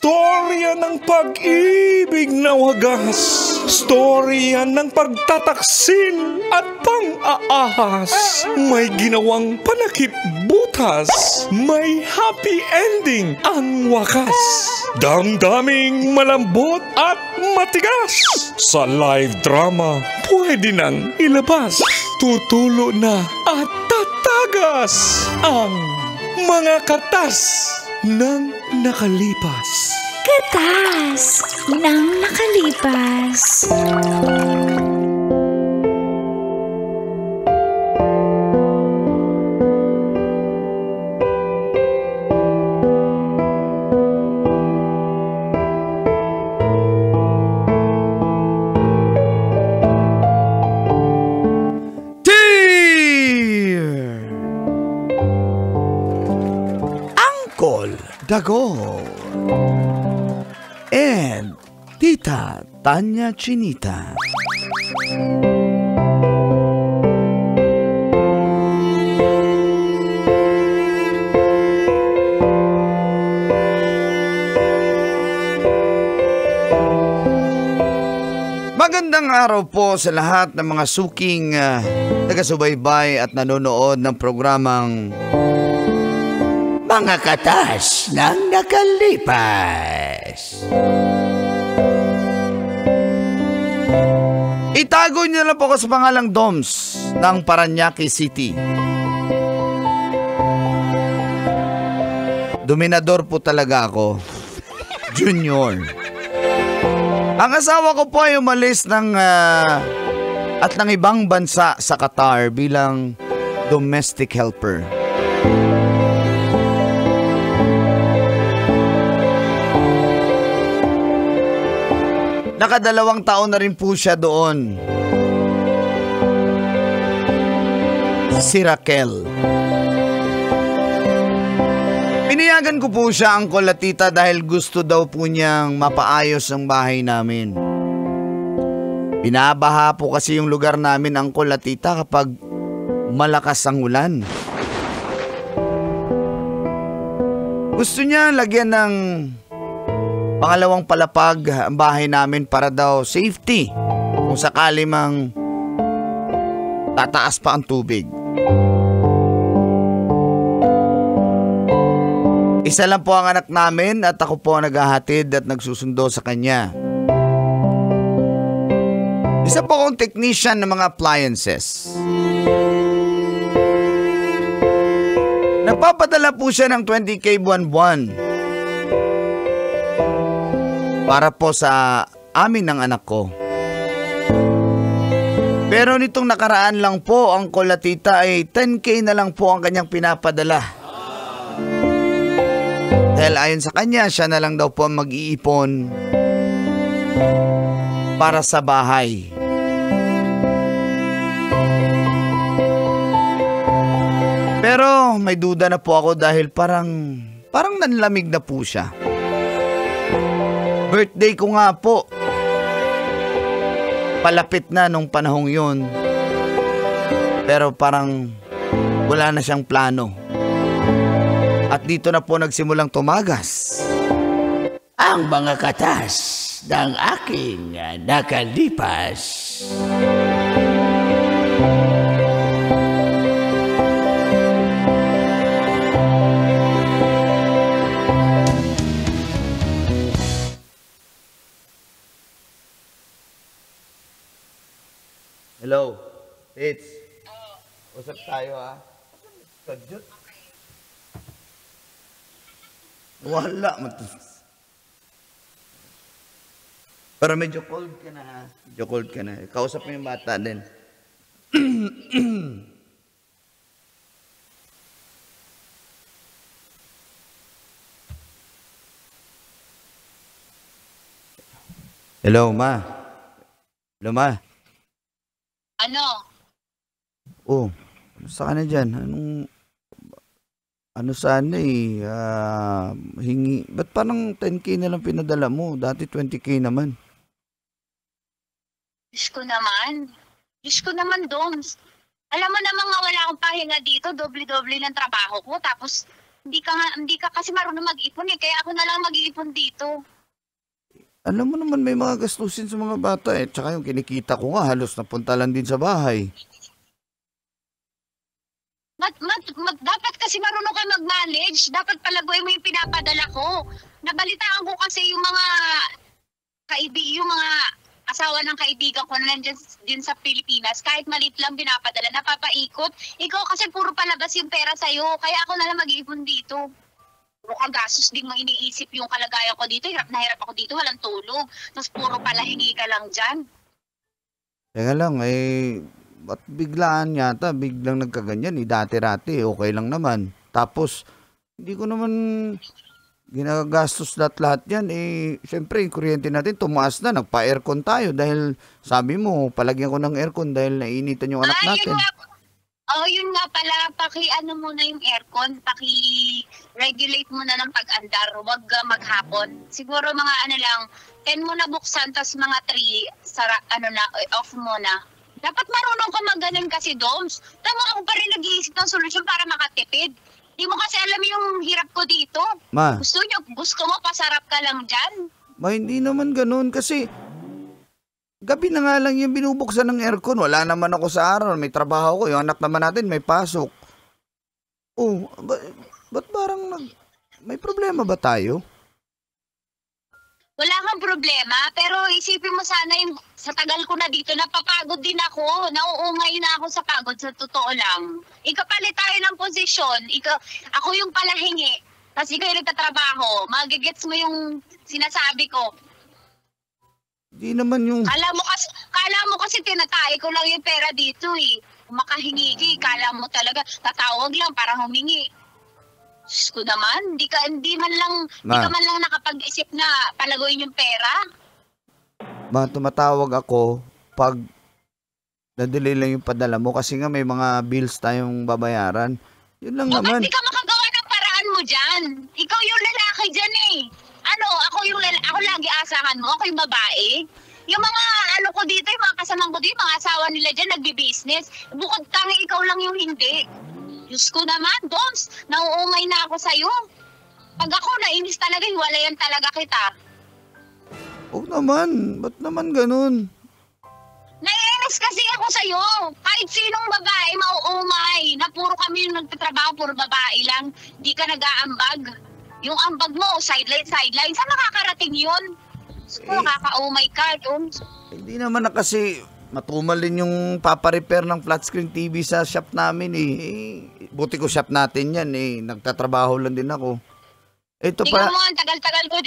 Storya ng pag-ibig na wagas. Storya ng pagtataksil at pang-aahas. May ginawang panakip butas. May happy ending ang wakas. Damdaming malambot at matigas. Sa live drama, pwede nang ilabas. Tutulo na at tatagas ang mga katas ng nakalipas. Katas ng nakalipas. Dago and Tita Tanya Chinita. Magandang araw po sa lahat ng mga suking taga-subaybay at nanonood ng programang Mga Katas ng Nakalipas. Itago niyo na po ako sa pangalang Doms ng Parañaque City. Dominador po talaga ako. Junior. Ang asawa ko po ay umalis ng ibang bansa sa Qatar bilang domestic helper. Nakadalawang taon na rin po siya doon. Si Raquel. Pinayagan ko po siya, Uncle at Tita, dahil gusto daw po niyang mapaayos ang bahay namin. Binabaha po kasi yung lugar namin, Uncle at Tita, kapag malakas ang ulan. Gusto niya lagyan ng pangalawang palapag ang bahay namin para daw safety kung sakali mang tataas pa ang tubig. Isa lang po ang anak namin at ako po ang naghahatid at nagsusundo sa kanya. Isa po akong technician ng mga appliances. Nagpapadala po siya ng 20K buwan-buwan para po sa amin ng anak ko. Pero nitong nakaraan lang po, ang Tita, ay 10K na lang po ang kanyang pinapadala. Dahil ayon sa kanya, siya na lang daw po ang mag-iipon para sa bahay. Pero may duda na po ako dahil parang nanlamig na po siya. Birthday ko nga po. Palapit na nung panahong yun. Pero parang wala na siyang plano. At dito na po nagsimulang tumagas ang mga katas ng aking nakalipas. Hello, it's usap tayo ha. Kadyot. Wala. Pero medyo cold ka na ha. Medyo cold ka na. Kausap mo yung bata din. Hello, ma. Hello, ma. Ano? Oh, saan na dyan? Ano sana hingi. Ba't parang 10K na lang pinadala mo? Dati 20K naman. Diyos ko naman, Doms. Alam mo naman nga wala akong pahinga dito. Doble-doble ng trabaho ko. Tapos Hindi ka kasi marunong mag-ipon eh. Kaya ako na lang mag-iipon dito. Alam mo naman may mga gastusin sa mga bata eh. Tsaka yung kinikita ko nga halos napunta lang din sa bahay. Dapat kasi marunong ka mag-manage. Dapat palaguin mo yung pinapadala ko. Nabalitaan ko kasi yung mga yung mga asawa ng kaibigan ko na nandiyan din sa Pilipinas. Kahit maliit lang pinapadala, napapaikot. Ikaw kasi puro palabas yung pera sa'yo. Kaya ako na lang mag-iipon dito. Puro kagastos din mo iniisip yung kalagayan ko dito. Hirap na hirap ako dito, walang tulog. Tapos puro palahingi ka lang dyan. Teka lang ba't biglaan yata, biglang nagkaganyan dati-rati, okay lang naman. Tapos, hindi ko naman ginagastos lahat yan syempre, yung kuryente natin tumaas na, nagpa-aircon tayo dahil sabi mo, palagyan ko ng aircon dahil nainitan yung anak natin. Yun nga pala, paki-ano muna yung aircon, paki-regulate muna ng pag-andar, huwag maghapon. Siguro mga 10 muna buksan, tapos mga 3, off muna. Dapat marunong ka maganon kasi, Doms. Tama ako pa rin nag-iisip ng solusyon para makatipid. Di mo kasi alam yung hirap ko dito. Ma. Gusto mo pasarap ka lang dyan. Ma, hindi naman ganun kasi gabi na nga lang yung binubuksan ng aircon. Wala naman ako sa araw. May trabaho ko. Yung anak naman natin may pasok. Ba't parang may problema ba tayo? Wala kang problema, pero isipin mo sana yung sa tagal ko na dito, napapagod din ako. Nauungay na ako sa pagod, sa totoo lang. Ikapalit tayo ng posisyon. Ako yung palahingi, tapos ikaw yung nagtatrabaho. Magigets mo yung sinasabi ko. Di naman yung... Kala mo kasi tinatay ko lang yung pera dito eh. Kung makahingi, kala mo talaga, tatawag lang para humingi. Diyos ko naman, di ka man lang nakapag-isip na palaguin yung pera. Tumatawag ako pag na-delay lang yung padala mo kasi nga may mga bills tayong babayaran. Yun lang naman. Ba't di ka makagawa ng paraan mo dyan? Ikaw yung lalaki dyan eh. Ako lagi asahan mo, ako yung babae. Yung mga ko dito, yung mga kasamang ko dito, yung mga asawa nila dyan, nagbi-business. Bukod tangi, ikaw lang yung hindi. Diyos ko naman, Doms, nauungay na ako sa'yo. Pag ako nainis talaga, hiwalayan talaga kita. Oo naman, ba't naman ganun? Naiinis kasi ako sa'yo. Kahit sinong babae, mauungay. Na puro kami yung nagtatrabaho, puro babae lang. Di ka nag-aambag. Yung ambag mo, sideline. Saan makakarating yun? Nakakaumay ka, Doms. Hindi naman na kasi... Matumal din yung paparepair ng flat screen TV sa shop namin buti ko shop natin yan nagtatrabaho lang din ako. Tingnan mo, ang tagal-tagal ko,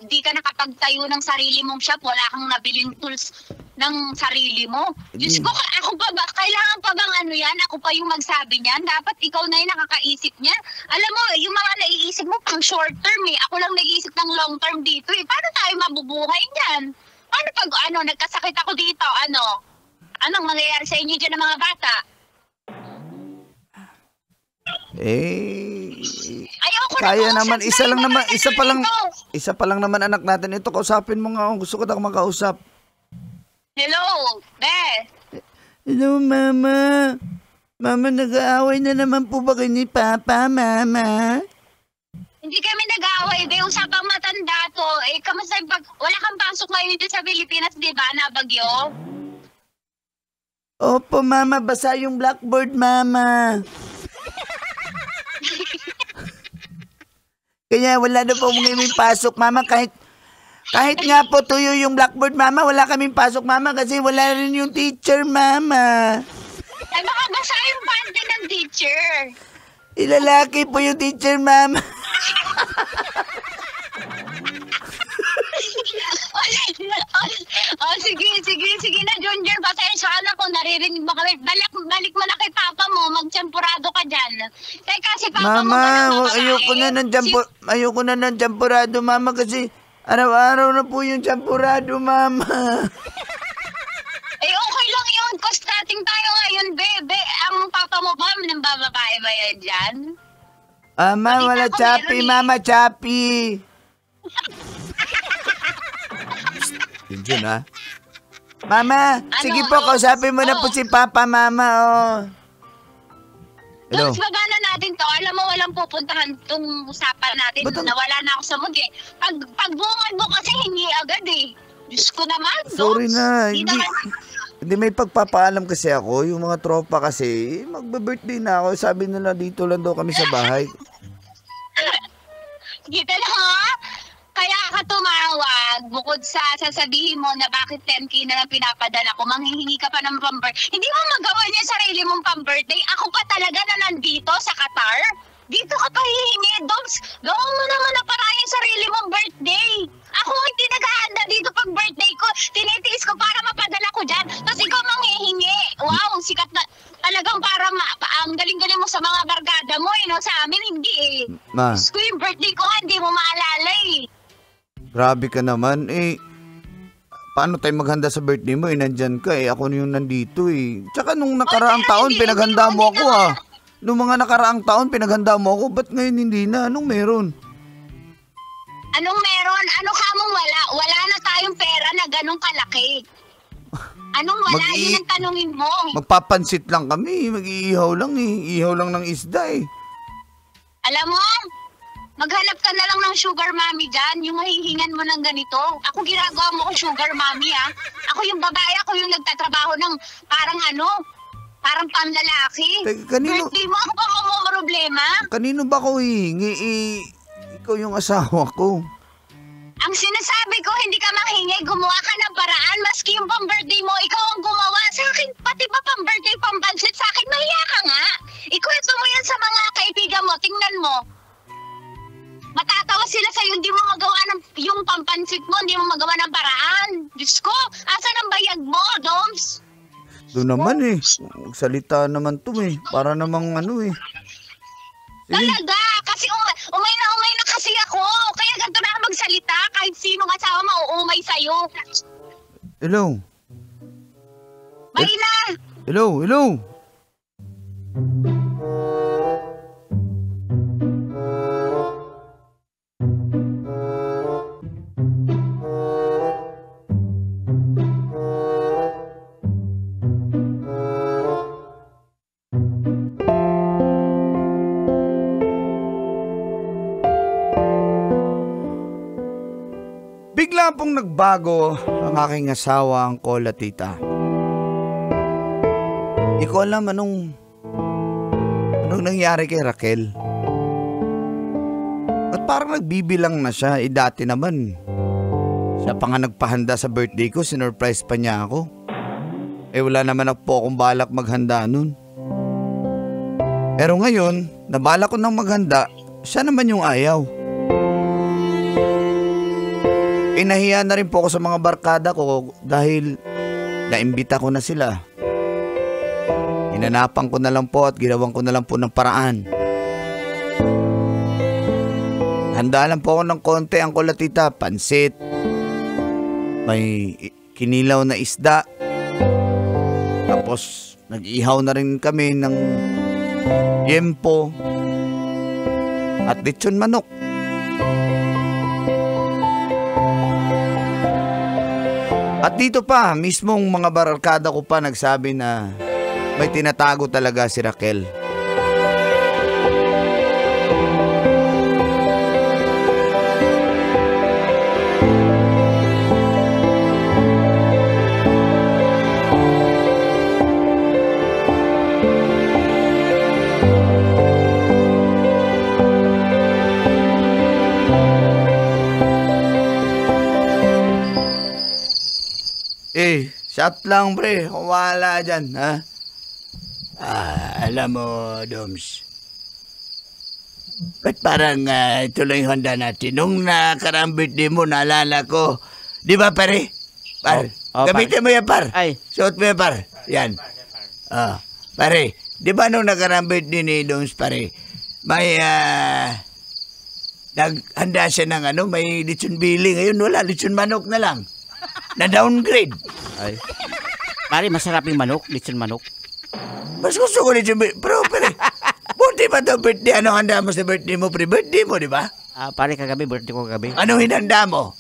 di ka nakapagtayo ng sarili mong shop, wala kang nabiling tools ng sarili mo. Diyos ko, ako pa ba, kailangan pa bang yan? Ako pa yung magsabi niyan? Dapat ikaw na yung nakakaisip niyan. Alam mo, yung mga naiisip mo pang short term ako lang nag-iisip ng long term dito Paano tayo mabubuhay niyan? Ano pag nagkasakit ako dito, anong mangyayari sa inyo dyan ng mga bata? Ayoko kaya na naman, isa pa lang naman anak natin. Ito, kausapin mo nga. Gusto ko na makausap. Hello, Be. Hello, Mama. Mama, nag-aaway na naman po ba kayo ni Papa, Mama? Hindi kami nag-aaway, Be. Usapang matanda to. Kamusta wala kang pasok ngayon dito sa Pilipinas, di ba? Nabagyo? Opo, Mama. Basa yung blackboard, Mama. Kaya wala na po ngayon pasok, Mama. Kahit nga po tuyo yung blackboard, Mama, wala kaming pasok, Mama, kasi wala rin yung teacher, Mama. Ay, baka basa yung bante ng teacher. Ilalaki po yung teacher, Mama. Sige na, Junior. Pasensya ka na kung naririnig mo kami. Balik mo na kay Papa mo. Magtsampurado ka dyan. Teka, si Papa Mama, mo ayoko na ng tsampurado, Mama, kasi araw-araw na po yung tsampurado, Mama. Okay lang yun. Starting tayo ngayon, Bebe. Ang Papa mo ba, ng bababae ba yan dyan? Mama, wala chappy, Mama, chappy. Yun dyan, ha? Mama, sige po, kausapin mo na po si Papa, Mama, Hello? Doms, baba na natin to. Alam mo, walang pupuntahan tong usapan natin. Ba't ang- Nawala na ako sa mood eh. Pagbungad mo kasi hingi agad eh. Diyos ko naman. Sorry Doms. na, Di hindi. naman- Hindi, may pagpapaalam kasi ako. Yung mga tropa kasi, magbe-birthday na ako. Sabi nila dito lang daw kami sa bahay. Kita na ha? Kaya ka tumawag, bukod sa sasabihin mo na bakit 10K na lang pinapadala ko, manghihingi ka pa ng pambirthday. Hindi mo magawa niya sarili mong pambirthday. Ako pa talaga na nandito sa Qatar. Dito ka pa hihingi, Doms. Gawin mo naman na parang yung sarili mong birthday. Ako hindi naghahanda dito pag birthday ko. Tinitiis ko para mapadala ko dyan. Tapos ikaw manghihingi. Wow, sikat na. Talagang para ang galing-galing mo sa mga barkada mo, eh, no? Sa amin, hindi eh. Ma, Diyos ko, yung birthday ko, hindi mo maalala eh. grabe ka naman. Paano tayo maghanda sa birthday mo? Nandyan ka ako yung nandito Tsaka nung nakaraang pero taon, hindi- pinaghanda mo hindi ako Nung mga nakaraang taon, pinaghanda mo ako. Ba't ngayon hindi na? Anong meron? Anong meron? Ano ka mong wala? Wala na tayong pera na ganong kalaki. Anong wala? Yun ang tanungin mo. Magpapansit lang kami. Mag-iihaw lang Ihaw lang ng isda Alam mo, maghanap ka na lang ng sugar mommy dyan. Yung mahihingan mo ng ganito. Ako ginagawa mo ko sugar mommy Ako yung babae, ako yung nagtatrabaho ng parang panlalaki. Kanino, Birthday mo, ako pa mo problema. kanino ba ako hihingi? Ikaw yung asawa ko. Ang sinasabi ko, hindi ka manghingi, gumawa ka ng paraan. Maski yung pang-birthday mo, ikaw ang gumawa. Sa akin, pati ba pang-birthday, pang-budget sa akin, mahiya ka nga. Ikwento mo yan sa mga kaibigan mo, tingnan mo. Matatawa sila sa'yo, hindi mo magawa ng yung pampansit mo, hindi mo magawa ng paraan. Diyos ko, asan ang bayag mo, Doms? Doon naman salita naman to Para namang Sige. Talaga, kasi umay na kasi ako. Kaya ganito na ako magsalita, kahit sino asawa mauumay sa'yo. Hello? Bye na! Hello? Bigla pong nagbago ang aking asawa, ang Kola, tita. Di ko alam anong nangyari kay Raquel. At parang nagbibilang na siya. Dati naman, siya pa nga nagpahanda sa birthday ko. Sinurprise pa niya ako. Wala naman ako akong balak maghanda nun. Pero ngayon, nabalak ko nang maghanda, siya naman yung ayaw. Nahiya na rin po ako sa mga barkada ko dahil naimbita ko na sila. Inanapan ko na lang po at ginawan ko na lang po ng paraan. Handa lang po ako ng konti, ang Kola, tita. Pansit, may kinilaw na isda, tapos nag-ihaw na rin kami ng yempo at lechon manok. At dito pa, mismong mga barkada ko pa nagsabi na may tinatago talaga si Raquel. Shot lang, pre. Wala dyan, ha? Alam mo, Doms. Ba't parang ito lang yung handa natin? Nung nakaraang birthday mo, naalala ko. Di ba, pare? Par, gamitin mo yan, par. Ay. Suot mo yan, par. Yan. Pare, di ba nung nakaraang birthday ni Doms, pare, may, naghanda siya ng may lechon bili. Ngayon, wala. Lechon manok na lang. Na-downgrade. Ay. Pare, masarap yung manok, lechon manok. Mas gusto ko lechon bili. Pero, buti ba ito birthday? Ano handa mo sa birthday mo? Pre-birthday mo, di ba? Pare, kagabi, birthday ko kagabi. Anong hinanda mo?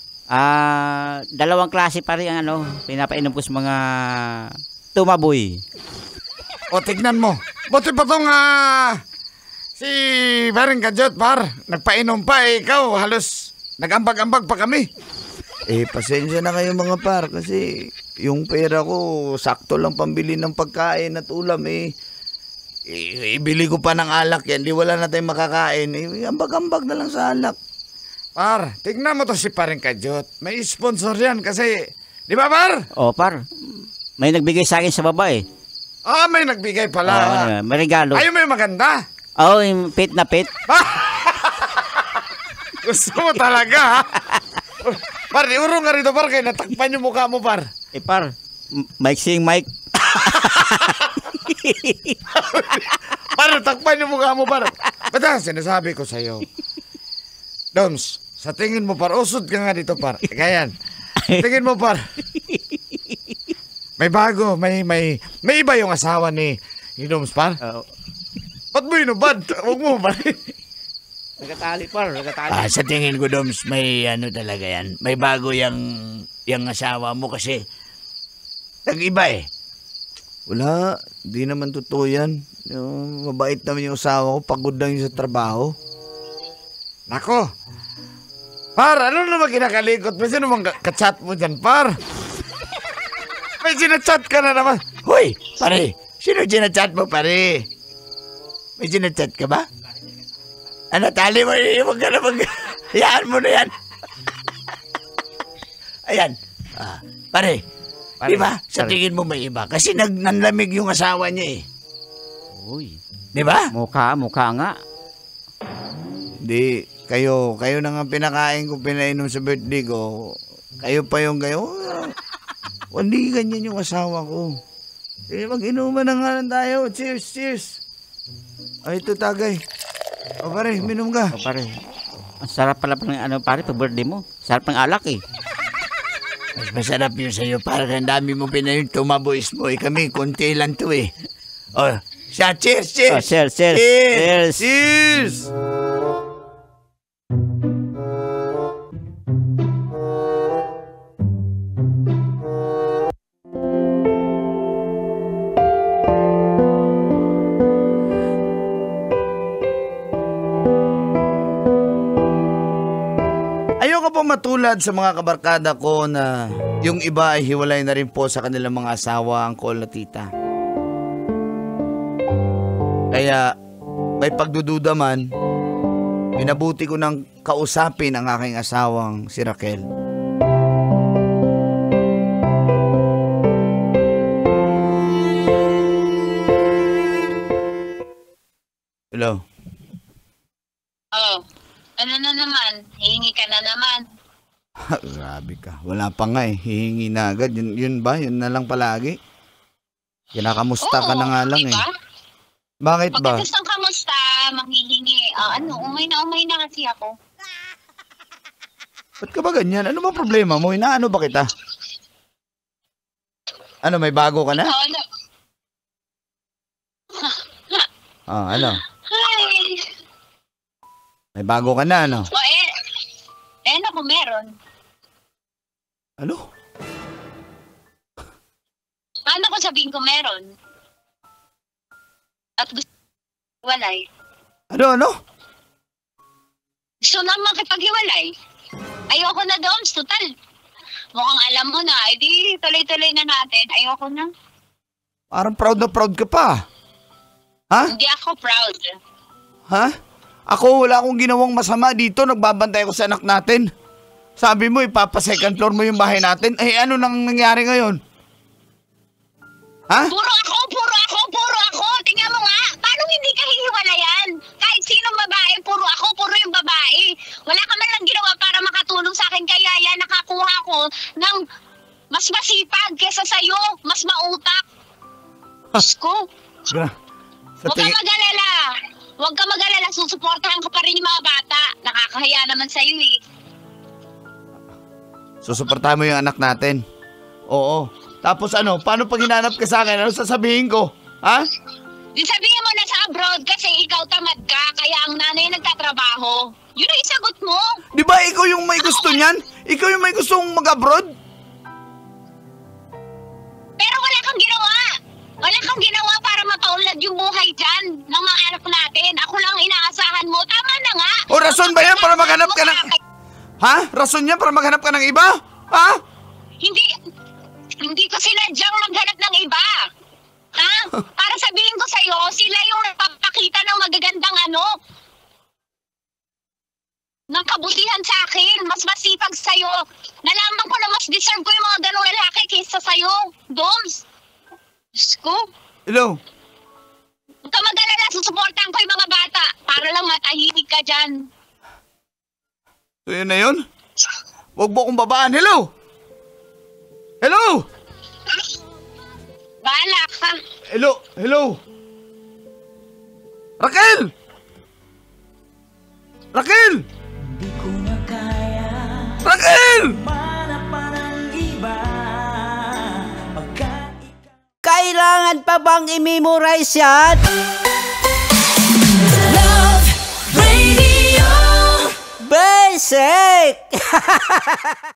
Dalawang klase pare ang pinapainom ko sa mga tumaboy. O, tignan mo. Buti pa itong Si Paring Kajot, par. Nagpainom pa ikaw. Halos nag-ambag-ambag pa kami. Pasensya na kayo mga par kasi yung pera ko sakto lang pambili ng pagkain at ulam ibili ko pa ng alak yan. Di wala na tayong makakain. Ambag-ambag na lang sa alak. Par, tignan mo to si Paring Kajot. May sponsor yan kasi, di ba par? O, par. May nagbigay sa akin sa baba eh. May nagbigay pala. May regalo. Ayaw may maganda. Oo, yung pit na pit. Gusto mo talaga, ha? Par, iurong nga rito, par, kaya natakpan yung mukha mo, par. Par, maiksing mic. Par, takpan yung mukha mo, par. Bata, sinasabi ko sa'yo. Doms, sa tingin mo, par, usod ka nga dito, par. Ganyan. Tingin mo, par. May bago, may iba yung asawa ni Doms, par. Ba't mo inubad? Huwag mo, par. Nagkatali, par. Nagkatali. Sa tingin ko, Doms, may talaga yan. May bago yung asawa mo kasi nag-iba eh. Wala, di naman totoo yan. Mabait naman yung asawa ko, pagod lang yung sa trabaho. Nako, par, ano naman kinakalikot? May sino bang kachat mo dyan, par? May sinachat ka na naman. Hoy, pare, sino ginachat mo, pare? May ginachat ka ba? Ano, tali mo, huwag ka na hayaan mo na yan. Ayan, pare, di ba? Sa tingin mo may iba. Kasi nanlamig yung asawa niya eh. Uy. Di ba? Mukha nga. Di, kayo na nga pinakain ko, pinainom sa birthday ko. Kayo pa yung kayo. Hindi ganyan yung asawa ko. Mag-inuman na nga lang tayo. Cheers, cheers. Ay, ito tagay. O pare, minom ka. O, pare. Ang sarap pala ng pare, pag birthday mo. Sarap ng alak eh. Mas masarap yun sa'yo. Para ang dami mo pinayon, tumaboys mo. Kami, konti lang to eh. O, siya, cheers, cheers. Oh, cheers. Cheers. Cheers! Ayoko po matulad sa mga kabarkada ko na yung iba ay hiwalay na rin po sa kanilang mga asawa, angkol na tita. Kaya may pagdududa man, minabuti ko nang kausapin ang aking asawang si Raquel. Hello? Oh, ano na naman? Hihingi ka na naman. Grabe ka. Wala pa nga eh. Hihingi na agad. Yun ba? Yun na lang palagi? Kinakamusta ka na nga lang diba? eh. Bakit ba? Pagkatapos ng kamusta, manghihingi. Umay na kasi ako. Ba't ka ba ganyan? Ano ba problema mo? Inaano ba kita? Ano, may bago ka na? Ano? Hi! May bago ka na, ano? Ako meron. Ano? Paano ko sabihin ko meron? At gusto walay. Ano? Gusto na makipaghiwalay. Ayoko na doon, total. Mukhang alam mo na, di tuloy-tuloy na natin. Ayoko na. Parang proud na proud ka pa. Ha? Hindi ako proud. Ha? Ako, wala akong ginawang masama dito. Nagbabantay ako sa anak natin. Sabi mo, ipapa-second floor mo yung bahay natin. Ano nang nangyari ngayon? Ha? Puro ako! Tingnan mo nga! Paano hindi ka hihiwalayan? Kahit sinong babae, puro yung babae. Wala ka man lang ginawa para makatulong sa akin. Kaya yan, nakakuha ko ng mas masipag kesa sa'yo. Mas mautak. Diyos ko. Huwag ka mag-alala. Susuportahan ko pa rin yung mga bata. Nakakahiya naman sa'yo eh. Susuportahan mo yung anak natin? Oo. Tapos ano, paano pag hinanap ka sa akin? Ano sasabihin ko? Ha? Di sabihin mo na sa abroad kasi ikaw tamad ka, kaya ang nanay nagtatrabaho. Yun ang isagot mo. Di ba ikaw yung may gusto niyan? Ikaw yung may gustong mag-abroad? Pero wala kang ginawa. Wala kang ginawa para mapaunlad yung buhay buhay dyan ng mga anak natin. Ako lang ang inaasahan mo. Tama na nga. O rason ba yan para maghanap ka ng... Ha? Rason yan para maghanap ka ng iba? Ha? Hindi ko sinadyang maghanap ng iba. Ha? Para sabihin ko sa'yo, sila yung nagpapakita ng magagandang ng kabutihan sa akin. Mas masipag sa'yo. Nalaman ko na mas deserve ko yung mga ganong lalaki kaysa sa'yo. Doms. Diyos ko. Hello? Huwag ka mag-alala, susuportahan ko yung mga bata para lang matahimik ka dyan. So yun na yun? Huwag mo akong babaan. Hello? Hello? Bahala ka. Hello? Hello? Raquel! Raquel! Raquel! Kailangan pa bang i-memorize yan? Love Radio. Basic!